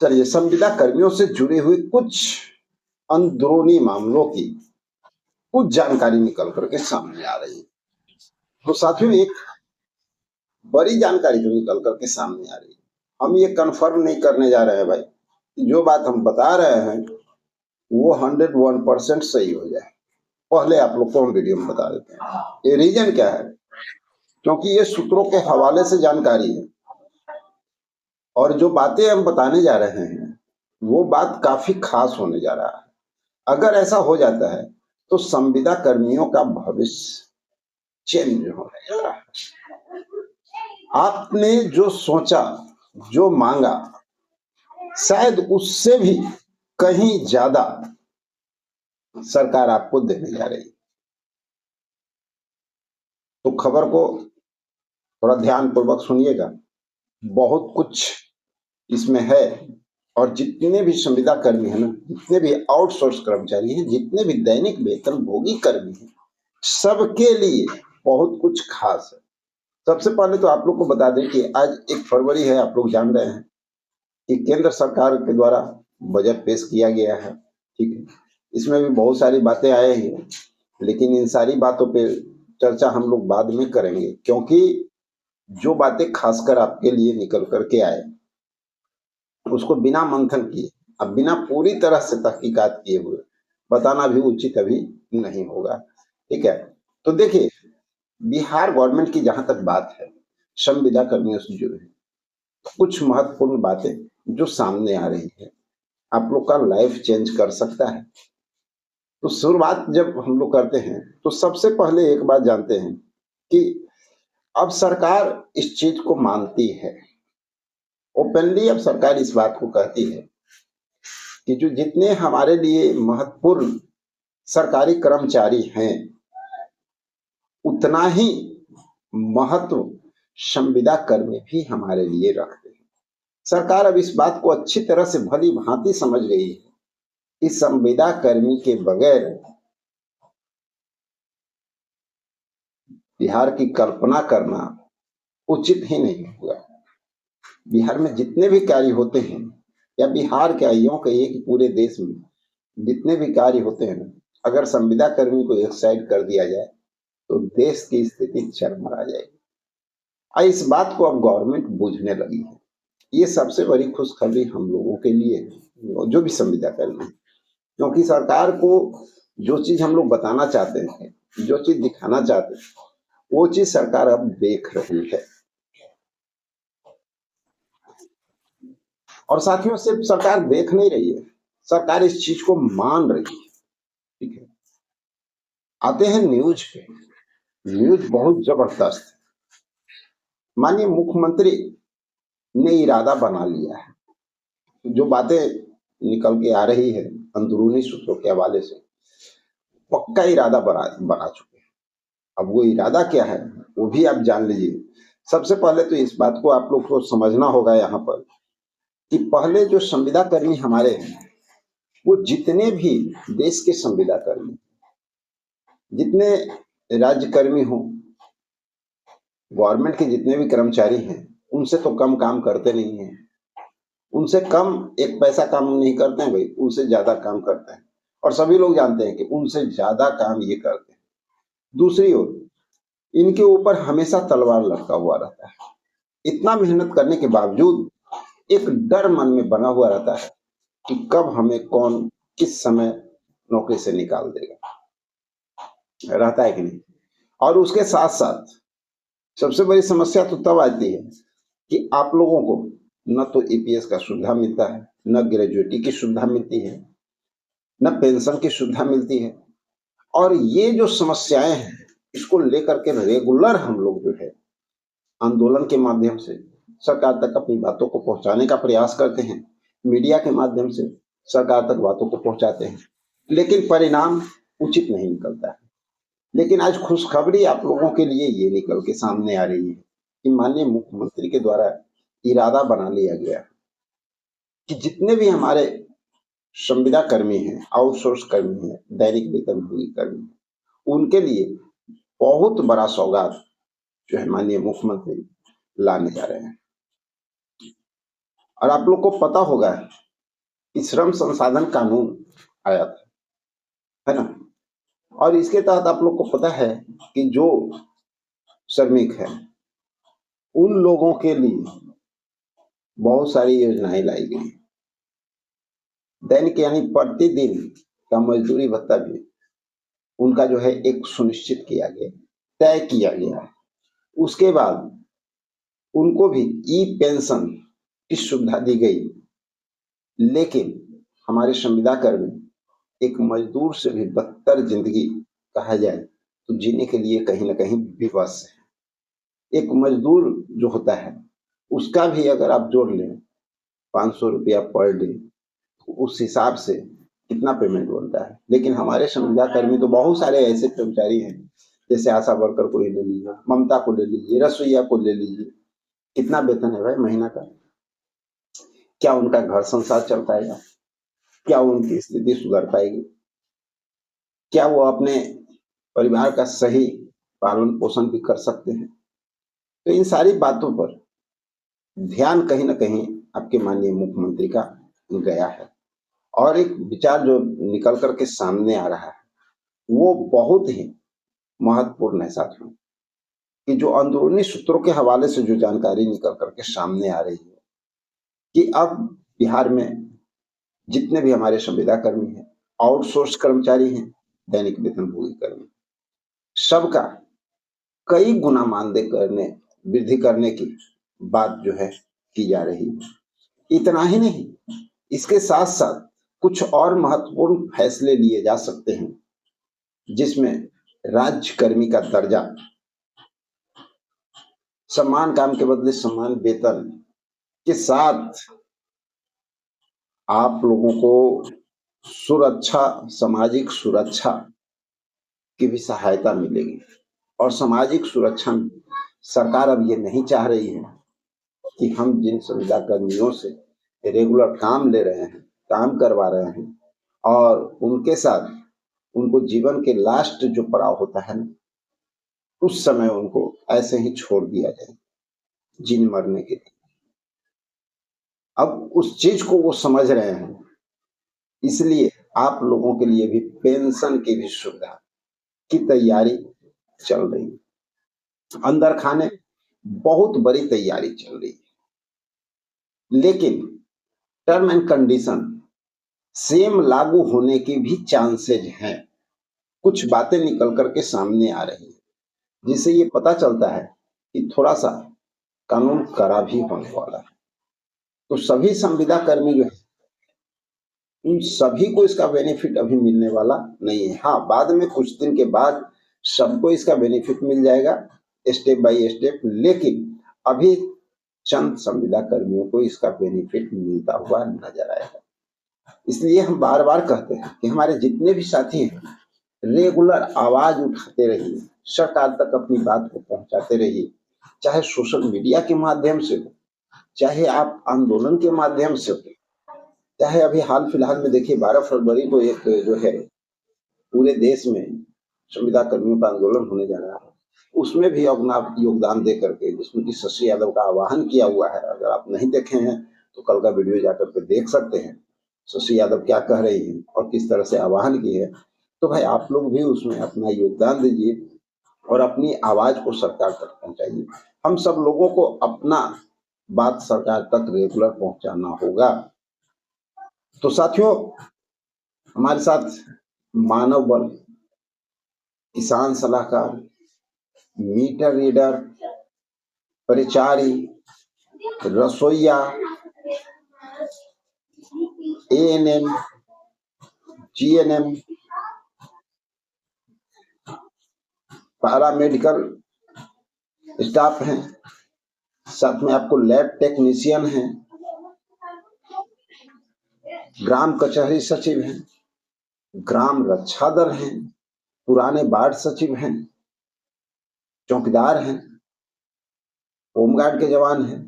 चलिए, संविदा कर्मियों से जुड़ी हुई कुछ अंदरूनी मामलों की कुछ जानकारी निकल करके सामने आ रही है। तो साथियों, एक बड़ी जानकारी जो निकल करके सामने आ रही है, हम ये कंफर्म नहीं करने जा रहे हैं भाई, जो बात हम बता रहे हैं वो 101% सही हो जाए। पहले आप लोग को हम वीडियो में बता देते हैं। ये रीजन क्या है, क्योंकि ये सूत्रों के हवाले से जानकारी है और जो बातें हम बताने जा रहे हैं वो बात काफी खास होने जा रहा है। अगर ऐसा हो जाता है तो संविदा कर्मियों का भविष्य चेंज होने जा रहा है। आपने जो सोचा, जो मांगा, शायद उससे भी कहीं ज्यादा सरकार आपको देने जा रही है। तो खबर को थोड़ा ध्यान पूर्वक सुनिएगा, बहुत कुछ इसमें है। और जितने भी संविदा कर्मी हैं ना, जितने भी आउटसोर्स कर्मचारी हैं, जितने भी दैनिक वेतन भोगी कर्मी हैं, सबके लिए बहुत कुछ खास है। सबसे पहले तो आप लोग को बता दें कि आज 1 फरवरी है। आप लोग जान रहे हैं कि केंद्र सरकार के द्वारा बजट पेश किया गया है। ठीक है, इसमें भी बहुत सारी बातें आए हैं, लेकिन इन सारी बातों पे चर्चा हम लोग बाद में करेंगे, क्योंकि जो बातें खासकर आपके लिए निकल करके आए उसको बिना मंथन किए, अब बिना पूरी तरह से तहकीकात किए हुए बताना भी उचित अभी नहीं होगा। ठीक है, तो देखिए, बिहार गवर्नमेंट की जहां तक बात है, संविदा कर्मियों से जुड़े कुछ महत्वपूर्ण बातें जो सामने आ रही है, आप लोग का लाइफ चेंज कर सकता है। तो शुरुआत जब हम लोग करते हैं तो सबसे पहले एक बात जानते हैं कि अब सरकार इस चीज को मानती है, ओपनली अब सरकार इस बात को कहती है कि जो जितने हमारे लिए महत्वपूर्ण सरकारी कर्मचारी हैं, उतना ही महत्व संविदा कर्मी भी हमारे लिए रखते हैं। सरकार अब इस बात को अच्छी तरह से भली भांति समझ गई है कि संविदा कर्मी के बगैर बिहार की कल्पना करना उचित ही नहीं होगा। बिहार में जितने भी कार्य होते हैं, या बिहार के यूं कहिए कि पूरे देश में जितने भी कार्य होते हैं, अगर संविदा कर्मी को एक साइड कर दिया जाए तो देश की स्थिति चरमरा जाएगी। इस बात को अब गवर्नमेंट बूझने लगी है। ये सबसे बड़ी खुशखबरी हम लोगों के लिए है, जो भी संविदा कर्मी, क्योंकि सरकार को जो चीज हम लोग बताना चाहते हैं, जो चीज दिखाना चाहते हैं, वो चीज सरकार अब देख रही है। और साथियों, सिर्फ सरकार देख नहीं रही है, सरकार इस चीज को मान रही है। ठीक है, आते हैं न्यूज पे। न्यूज बहुत जबरदस्त है। माननीय मुख्यमंत्री ने इरादा बना लिया है। जो बातें निकल के आ रही है अंदरूनी सूत्रों के हवाले से, पक्का इरादा बना चुके हैं। अब वो इरादा क्या है वो भी आप जान लीजिए। सबसे पहले तो इस बात को आप लोग को समझना होगा यहाँ पर कि पहले जो संविदा कर्मी हमारे हैं, वो जितने भी देश के संविदा कर्मी, जितने राज्य कर्मी हों, गवर्नमेंट के जितने भी कर्मचारी हैं, उनसे तो कम काम करते नहीं हैं। उनसे कम एक पैसा काम नहीं करते हैं भाई, उनसे ज्यादा काम करते हैं। और सभी लोग जानते हैं कि उनसे ज्यादा काम ये करते हैं। दूसरी ओर इनके ऊपर हमेशा तलवार लटका हुआ रहता है। इतना मेहनत करने के बावजूद एक डर मन में बना हुआ रहता है कि कब हमें कौन किस समय नौकरी से निकाल देगा, रहता है कि नहीं। और उसके साथ साथ सबसे बड़ी समस्या तो तब आती है कि आप लोगों को न तो ईपीएस का सुविधा मिलता है, न ग्रेजुएटी की सुविधा मिलती है, न पेंशन की सुविधा मिलती है। और ये जो समस्याएं हैं, इसको लेकर के रेगुलर हम लोग जो है आंदोलन के माध्यम से सरकार तक अपनी बातों को पहुंचाने का प्रयास करते हैं, मीडिया के माध्यम से सरकार तक बातों को पहुंचाते हैं, लेकिन परिणाम उचित नहीं निकलता है। लेकिन आज खुशखबरी आप लोगों के लिए ये निकल के सामने आ रही है कि माननीय मुख्यमंत्री के द्वारा इरादा बना लिया गया कि जितने भी हमारे संविदा कर्मी हैं, आउटसोर्स कर्मी हैं, दैनिक वेतनभोगी कर्मी हैं, उनके लिए बहुत बड़ा सौगात जो है माननीय मुख्यमंत्री लाने जा रहे हैं। और आप लोग को पता होगा कि श्रम संसाधन कानून आया था, है ना। और इसके तहत आप लोग को पता है कि जो श्रमिक है उन लोगों के लिए बहुत सारी योजनाएं लाई गई। दैनिक यानी प्रतिदिन का मजदूरी भत्ता भी उनका जो है एक सुनिश्चित किया गया, तय किया गया। उसके बाद उनको भी ई पेंशन की सुविधा दी गई। लेकिन हमारे संविदा कर्मी एक मजदूर से भी बदतर जिंदगी कहा जाए तो जीने के लिए कहीं ना कहीं विवश है। एक मजदूर जो होता है उसका भी अगर आप जोड़ लें 500 रुपया पर डे, तो उस हिसाब से कितना पेमेंट बनता है। लेकिन हमारे संविदा कर्मी तो बहुत सारे ऐसे कर्मचारी हैं, जैसे आशा वर्कर को ही ले लीजिए, ममता को ले लीजिए, रसोईया को ले लीजिए, कितना वेतन है भाई महीना का। क्या उनका घर संसार चल पाएगा? क्या उनकी स्थिति सुधर पाएगी? क्या वो अपने परिवार का सही पालन पोषण भी कर सकते हैं? तो इन सारी बातों पर ध्यान कहीं ना कहीं आपके माननीय मुख्यमंत्री का गया है। और एक विचार जो निकल करके सामने आ रहा है वो बहुत ही महत्वपूर्ण है साथियों, कि जो अंदरूनी सूत्रों के हवाले से जो जानकारी निकल करके सामने आ रही है कि अब बिहार में जितने भी हमारे संविदा कर्मी हैं, आउटसोर्स कर्मचारी हैं, दैनिक वेतनभोगी कर्मी, सबका कई गुना मानदेय करने वृद्धि करने की बात जो है की जा रही है। इतना ही नहीं, इसके साथ साथ कुछ और महत्वपूर्ण फैसले लिए जा सकते हैं, जिसमें राज्य कर्मी का दर्जा, समान काम के बदले समान वेतन के साथ आप लोगों को सुरक्षा, सामाजिक सुरक्षा की भी सहायता मिलेगी। और सामाजिक सुरक्षा में सरकार अब ये नहीं चाह रही है कि हम जिन संविदा कर्मियों से रेगुलर काम ले रहे हैं, काम करवा रहे हैं, और उनके साथ उनको जीवन के लास्ट जो पड़ाव होता है ना, उस समय उनको ऐसे ही छोड़ दिया जाए जीने मरने के लिए। अब उस चीज को वो समझ रहे हैं, इसलिए आप लोगों के लिए भी पेंशन की भी सुविधा की तैयारी चल रही है। अंदर खाने बहुत बड़ी तैयारी चल रही है, लेकिन टर्म एंड कंडीशन सेम लागू होने की भी चांसेज हैं। कुछ बातें निकल करके सामने आ रही है, जिससे ये पता चलता है कि थोड़ा सा कानून कड़ा भी होने वाला है। तो सभी संविदा कर्मी जो है, उन सभी को इसका बेनिफिट अभी मिलने वाला नहीं है। हाँ, बाद में कुछ दिन के बाद सबको इसका बेनिफिट मिल जाएगा स्टेप बाय स्टेप, लेकिन अभी चंद संविदा कर्मियों को इसका बेनिफिट मिलता हुआ नजर आएगा। इसलिए हम बार बार कहते हैं कि हमारे जितने भी साथी हैं, रेगुलर आवाज उठाते रहिए, सरकार तक अपनी बात को पहुंचाते रहिए, चाहे सोशल मीडिया के माध्यम से हो, चाहे आप आंदोलन के माध्यम से हो, चाहे अभी हाल फिलहाल में देखिए 12 फरवरी को एक जो है पूरे देश में संविदा कर्मियों का आंदोलन होने जा रहा है, उसमें भी अपना योगदान दे करके, जिसमें कि शशि यादव का आह्वान किया हुआ है। अगर आप नहीं देखे हैं तो कल का वीडियो जाकर के देख सकते हैं, शशि यादव क्या कह रही है और किस तरह से आह्वान की है। तो भाई आप लोग भी उसमें अपना योगदान दीजिए और अपनी आवाज को सरकार तक पहुंचाइए। हम सब लोगों को अपना बात सरकार तक रेगुलर पहुंचाना होगा। तो साथियों, हमारे साथ मानव बल, किसान सलाहकार, मीटर रीडर, परिचारी, रसोईया, एएनएम, जीएनएम, पैरामेडिकल स्टाफ हैं, साथ में आपको लैब टेक्नीशियन हैं, ग्राम कचहरी सचिव हैं, ग्राम रक्षा दल हैं, पुराने वार्ड सचिव हैं, चौकीदार हैं, होमगार्ड के जवान हैं,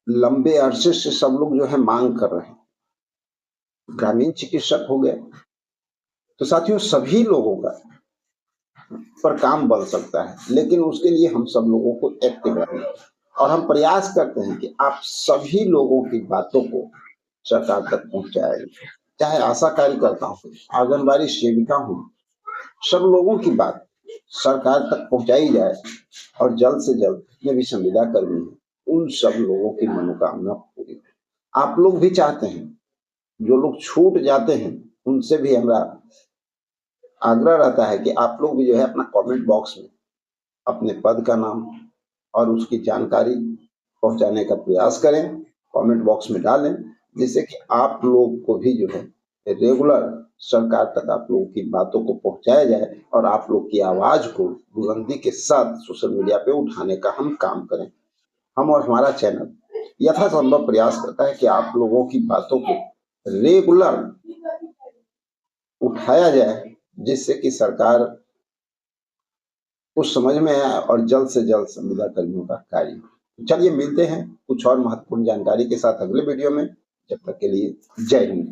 लंबे अरसे से सब लोग जो है मांग कर रहे हैं, ग्रामीण चिकित्सक हो गए। तो साथियों, सभी लोगों का पर काम बन सकता है, लेकिन उसके लिए हम सब लोगों को एक्टिव रहना है, और हम प्रयास करते हैं कि आप सभी लोगों की बातों को सरकार तक पहुंचाएं, चाहे आशा कार्यकर्ता हो, आंगनबाड़ी सेविका हो, सब लोगों की बात सरकार तक पहुंचाई जाए और जल्द से जल्द जितने भी संविदा कर्मी हैं उन सब लोगों की मनोकामना पूरी हो। आप लोग भी चाहते हैं, जो लोग छूट जाते हैं उनसे भी हमारा आग्रह रहता है कि आप लोग भी जो है अपना कमेंट बॉक्स में अपने पद का नाम और उसकी जानकारी पहुंचाने का प्रयास करें, कमेंट बॉक्स में डालें, जिससे कि आप लोग को भी जो है रेगुलर सरकार तक आप लोगों की बातों को पहुंचाया जाए और आप लोग की आवाज को बुलंदी के साथ सोशल मीडिया पे उठाने का हम काम करें। हम और हमारा चैनल यथासंभव प्रयास करता है कि आप लोगों की बातों को रेगुलर उठाया जाए, जिससे कि सरकार कुछ समझ में आए और जल्द से जल्द संविदा कर्मियों का कार्य हो। चलिए मिलते हैं कुछ और महत्वपूर्ण जानकारी के साथ अगले वीडियो में। जब तक के लिए जय हिंद।